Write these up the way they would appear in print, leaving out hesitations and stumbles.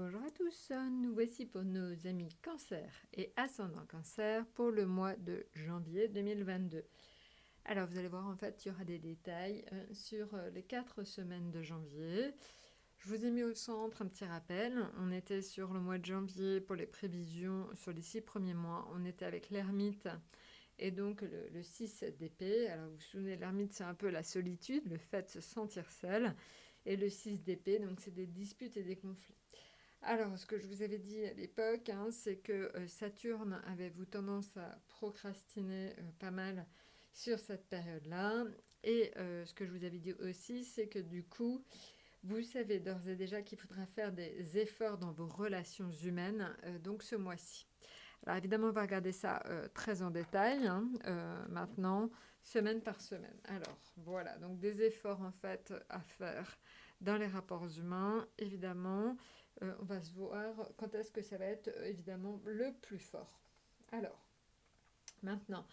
Bonjour à tous, nous voici pour nos amis Cancer et ascendant Cancer pour le mois de janvier 2022. Alors vous allez voir, en fait, il y aura des détails sur les 4 semaines de janvier. Je vous ai mis au centre un petit rappel. On était sur le mois de janvier pour les prévisions sur les 6 premiers mois. On était avec l'ermite et donc le 6 d'épée. Alors vous vous souvenez, l'ermite, c'est un peu la solitude, le fait de se sentir seul. Et le 6 d'épée, donc c'est des disputes et des conflits. Alors, ce que je vous avais dit à l'époque, c'est que Saturne avait-vous tendance à procrastiner pas mal sur cette période-là. Et ce que je vous avais dit aussi, c'est que du coup, vous savez d'ores et déjà qu'il faudra faire des efforts dans vos relations humaines, donc ce mois-ci. Alors évidemment, on va regarder ça très en détail, maintenant, semaine par semaine. Alors voilà, donc des efforts en fait à faire dans les rapports humains, évidemment. On va se voir quand est-ce que ça va être évidemment le plus fort. Alors, maintenant,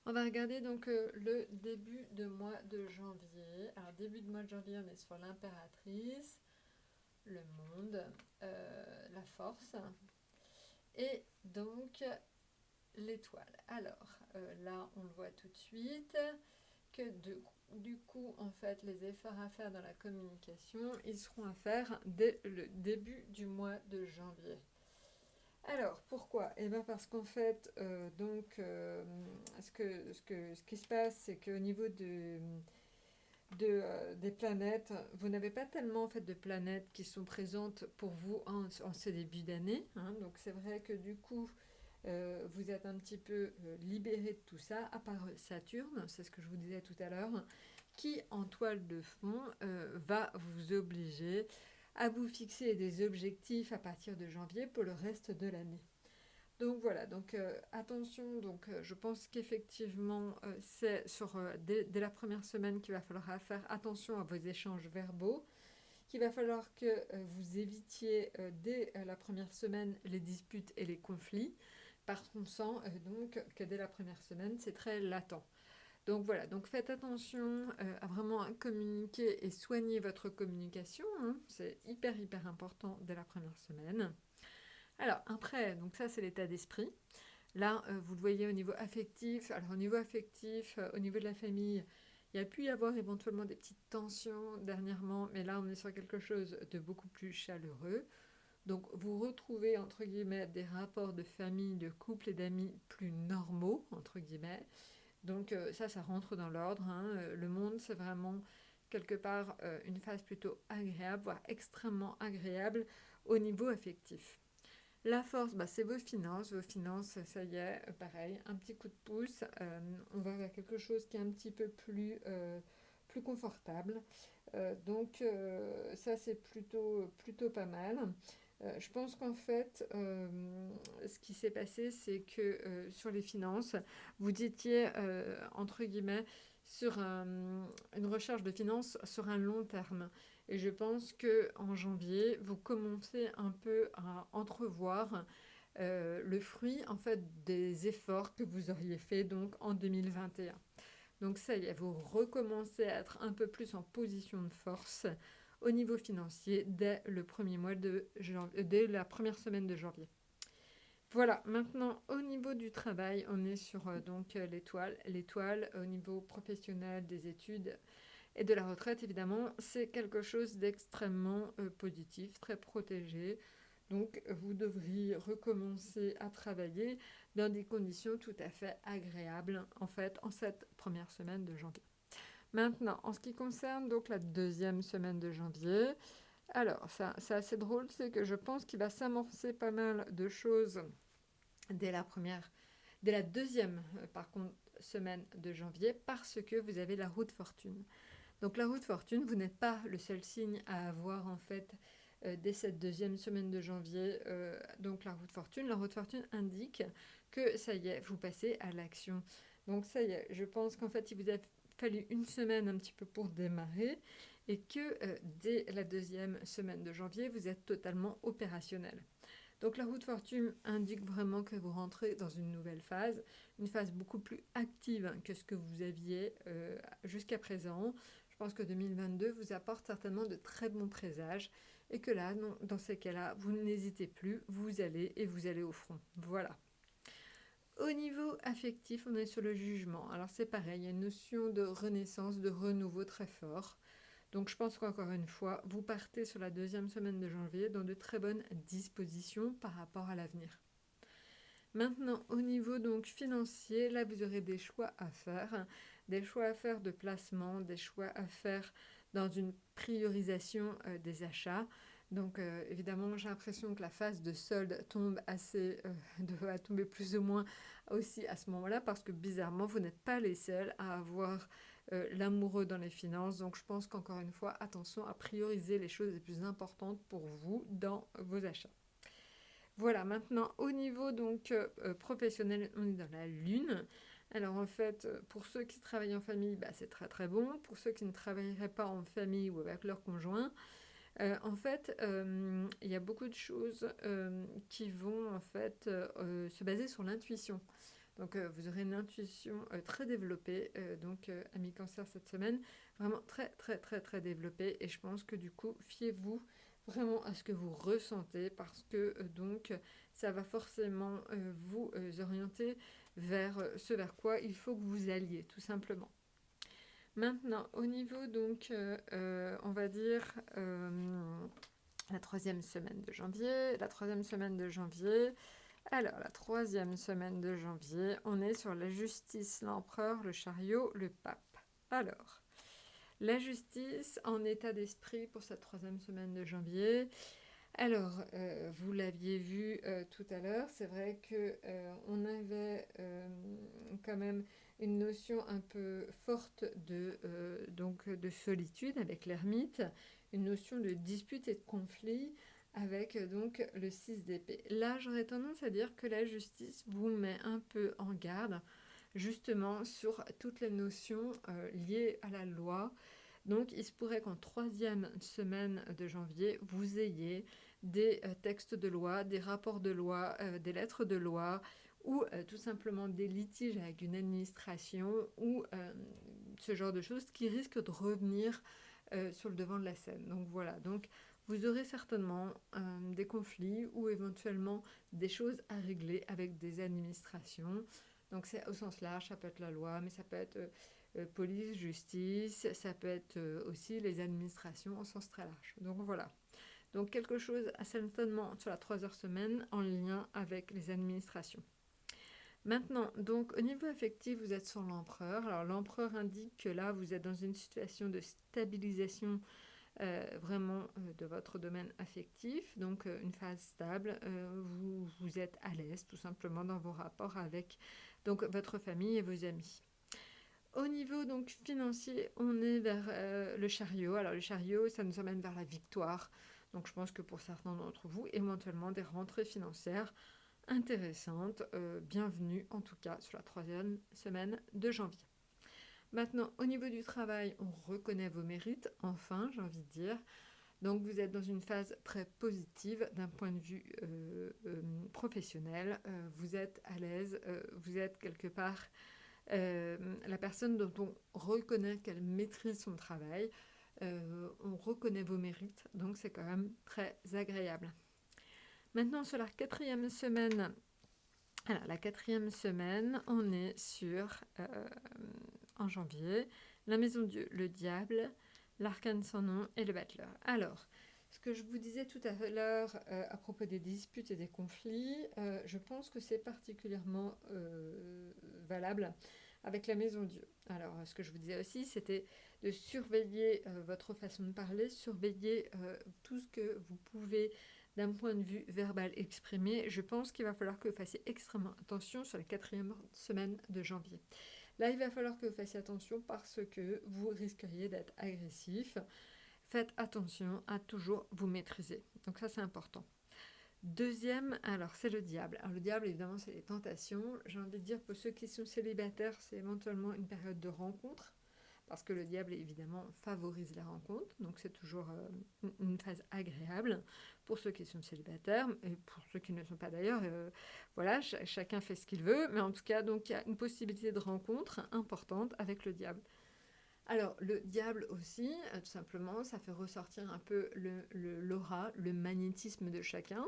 on va regarder donc le début de mois de janvier. Alors début de mois de janvier, on est sur l'impératrice, le monde, la force. Et donc, l'étoile. Alors, là, on le voit tout de suite que du coup, en fait, les efforts à faire dans la communication, ils seront à faire dès le début du mois de janvier. Alors, pourquoi? Eh bien, parce qu'en fait, ce qui se passe, c'est qu'au niveau des planètes, vous n'avez pas tellement en fait de planètes qui sont présentes pour vous en ce début d'année. Donc, c'est vrai que du coup, vous êtes un petit peu libéré de tout ça, à part Saturne, c'est ce que je vous disais tout à l'heure, qui en toile de fond va vous obliger à vous fixer des objectifs à partir de janvier pour le reste de l'année. Donc voilà, donc attention, donc je pense qu'effectivement c'est dès la première semaine qu'il va falloir faire attention à vos échanges verbaux, qu'il va falloir que vous évitiez dès la première semaine les disputes et les conflits, parce qu'on sent donc que dès la première semaine, c'est très latent. Donc voilà, donc faites attention à vraiment communiquer et soigner votre communication, c'est hyper important dès la première semaine. Alors après, donc ça c'est l'état d'esprit. Là, vous le voyez au niveau affectif. Alors au niveau affectif, au niveau de la famille, il y a pu y avoir éventuellement des petites tensions dernièrement, mais là on est sur quelque chose de beaucoup plus chaleureux. Donc vous retrouvez entre guillemets des rapports de famille, de couple et d'amis plus normaux entre guillemets. Donc ça rentre dans l'ordre. Le monde, c'est vraiment quelque part une phase plutôt agréable, voire extrêmement agréable au niveau affectif. La force, c'est vos finances. Vos finances, ça y est, pareil, un petit coup de pouce. On va vers quelque chose qui est un petit peu plus confortable. Ça, c'est plutôt pas mal. Je pense qu'en fait, ce qui s'est passé, c'est que sur les finances, vous étiez, entre guillemets, sur une recherche de finances sur un long terme. Et je pense que en janvier, vous commencez un peu à entrevoir le fruit en fait des efforts que vous auriez fait donc en 2021. Donc ça y est, vous recommencez à être un peu plus en position de force au niveau financier dès le premier mois de dès la première semaine de janvier. Voilà, maintenant au niveau du travail, on est sur l'étoile. L'étoile au niveau professionnel des études et de la retraite, évidemment, c'est quelque chose d'extrêmement positif, très protégé. Donc, vous devriez recommencer à travailler dans des conditions tout à fait agréables, en fait, en cette première semaine de janvier. Maintenant, en ce qui concerne donc la deuxième semaine de janvier, alors, ça, c'est assez drôle, c'est que je pense qu'il va s'amorcer pas mal de choses dès dès la deuxième, par contre, semaine de janvier, parce que vous avez la roue de fortune. Donc la roue de fortune, vous n'êtes pas le seul signe à avoir en fait dès cette deuxième semaine de janvier. Donc la roue de fortune indique que ça y est, vous passez à l'action. Donc ça y est, je pense qu'en fait il vous a fallu une semaine un petit peu pour démarrer et que dès la deuxième semaine de janvier, vous êtes totalement opérationnel. Donc la roue de fortune indique vraiment que vous rentrez dans une nouvelle phase, une phase beaucoup plus active que ce que vous aviez jusqu'à présent. Je pense que 2022 vous apporte certainement de très bons présages et que là, non, dans ces cas-là, vous n'hésitez plus, vous allez au front. Voilà. Au niveau affectif, on est sur le jugement. Alors c'est pareil, il y a une notion de renaissance, de renouveau très fort. Donc je pense qu'encore une fois, vous partez sur la deuxième semaine de janvier dans de très bonnes dispositions par rapport à l'avenir. Maintenant, au niveau donc financier, là vous aurez des choix à faire, de placement, des choix à faire dans une priorisation des achats. Donc évidemment, j'ai l'impression que la phase de solde tombe va tomber plus ou moins aussi à ce moment-là, parce que bizarrement, vous n'êtes pas les seuls à avoir l'amoureux dans les finances. Donc je pense qu'encore une fois, attention à prioriser les choses les plus importantes pour vous dans vos achats. Voilà, maintenant au niveau donc professionnel, on est dans la lune. Alors en fait, pour ceux qui travaillent en famille, bah, c'est très très bon. Pour ceux qui ne travailleraient pas en famille ou avec leur conjoint, en fait, il y a beaucoup de choses qui vont en fait se baser sur l'intuition. Donc vous aurez une intuition très développée, amis cancer cette semaine, vraiment très très très très développée. Et je pense que du coup, fiez-vous vraiment à ce que vous ressentez, parce que ça va forcément vous orienter vers ce vers quoi il faut que vous alliez, tout simplement. Maintenant, au niveau on va dire la troisième semaine de janvier. Alors, la troisième semaine de janvier, on est sur la justice, l'empereur, le chariot, le pape. Alors, la justice en état d'esprit pour cette troisième semaine de janvier. Alors, vous l'aviez vu tout à l'heure, c'est vrai que on avait quand même une notion un peu forte de solitude avec l'ermite, une notion de dispute et de conflit avec le 6 d'épée. Là, j'aurais tendance à dire que la justice vous met un peu en garde, justement sur toutes les notions liées à la loi. Donc, il se pourrait qu'en troisième semaine de janvier, vous ayez des textes de loi, des rapports de loi, des lettres de loi, ou tout simplement des litiges avec une administration, ou ce genre de choses qui risquent de revenir sur le devant de la scène. Donc voilà, donc vous aurez certainement des conflits ou éventuellement des choses à régler avec des administrations. Donc c'est au sens large, ça peut être la loi, mais ça peut être police, justice, ça peut être aussi les administrations au sens très large. Donc voilà. Donc quelque chose certainement sur la troisième semaine en lien avec les administrations. Maintenant, donc au niveau affectif, vous êtes sur l'empereur. Alors l'empereur indique que là, vous êtes dans une situation de stabilisation vraiment de votre domaine affectif, donc une phase stable. Vous êtes à l'aise tout simplement dans vos rapports avec votre famille et vos amis. Au niveau financier, on est vers le chariot. Alors le chariot, ça nous emmène vers la victoire. Donc je pense que pour certains d'entre vous, éventuellement des rentrées financières intéressantes. Bienvenue en tout cas sur la troisième semaine de janvier. Maintenant, au niveau du travail, on reconnaît vos mérites, enfin, j'ai envie de dire. Donc vous êtes dans une phase très positive d'un point de vue professionnel. Vous êtes à l'aise, vous êtes quelque part la personne dont on reconnaît qu'elle maîtrise son travail. On reconnaît vos mérites, donc c'est quand même très agréable. Maintenant, sur la quatrième semaine, on est en janvier, la maison de Dieu, le diable, l'arcane sans nom et le battleur. Alors, ce que je vous disais tout à l'heure à propos des disputes et des conflits, je pense que c'est particulièrement valable avec la maison de Dieu. Alors, ce que je vous disais aussi, c'était de surveiller votre façon de parler, surveiller tout ce que vous pouvez d'un point de vue verbal exprimé. Je pense qu'il va falloir que vous fassiez extrêmement attention sur la quatrième semaine de janvier. Là, il va falloir que vous fassiez attention parce que vous risqueriez d'être agressif. Faites attention à toujours vous maîtriser. Donc ça, c'est important. Deuxième, alors c'est le diable. Alors le diable, évidemment, c'est les tentations. J'ai envie de dire, pour ceux qui sont célibataires, c'est éventuellement une période de rencontre, parce que le diable, évidemment, favorise la rencontre. Donc c'est toujours une phase agréable pour ceux qui sont célibataires, et pour ceux qui ne le sont pas d'ailleurs. Voilà, chacun fait ce qu'il veut, mais en tout cas, donc il y a une possibilité de rencontre importante avec le diable. Alors, le diable aussi, tout simplement, ça fait ressortir un peu l'aura, le magnétisme de chacun.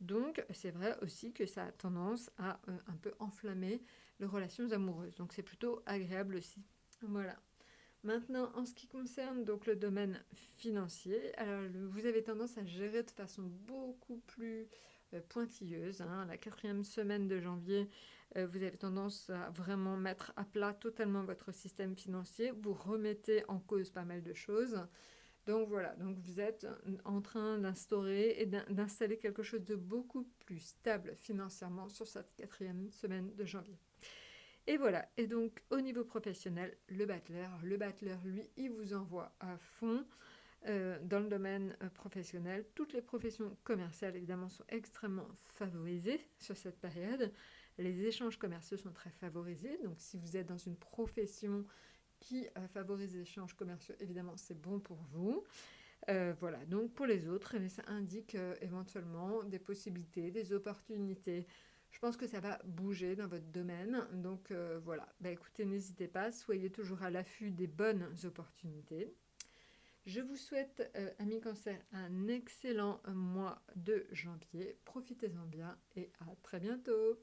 Donc, c'est vrai aussi que ça a tendance à un peu enflammer les relations amoureuses. Donc, c'est plutôt agréable aussi. Voilà. Maintenant, en ce qui concerne donc le domaine financier, alors vous avez tendance à gérer de façon beaucoup plus pointilleuse, hein. La quatrième semaine de janvier, vous avez tendance à vraiment mettre à plat totalement votre système financier. Vous remettez en cause pas mal de choses. Donc voilà, donc vous êtes en train d'instaurer et d'installer quelque chose de beaucoup plus stable financièrement sur cette quatrième semaine de janvier. Et voilà, et donc au niveau professionnel, le battleur, lui, il vous envoie à fond dans le domaine professionnel. Toutes les professions commerciales, évidemment, sont extrêmement favorisées sur cette période. Les échanges commerciaux sont très favorisés, donc si vous êtes dans une profession qui favorise les échanges commerciaux, évidemment, c'est bon pour vous. Voilà, donc pour les autres, mais ça indique éventuellement des possibilités, des opportunités. Je pense que ça va bouger dans votre domaine. Donc voilà, bah, écoutez, n'hésitez pas, soyez toujours à l'affût des bonnes opportunités. Je vous souhaite, amis cancer, un excellent mois de janvier. Profitez-en bien et à très bientôt.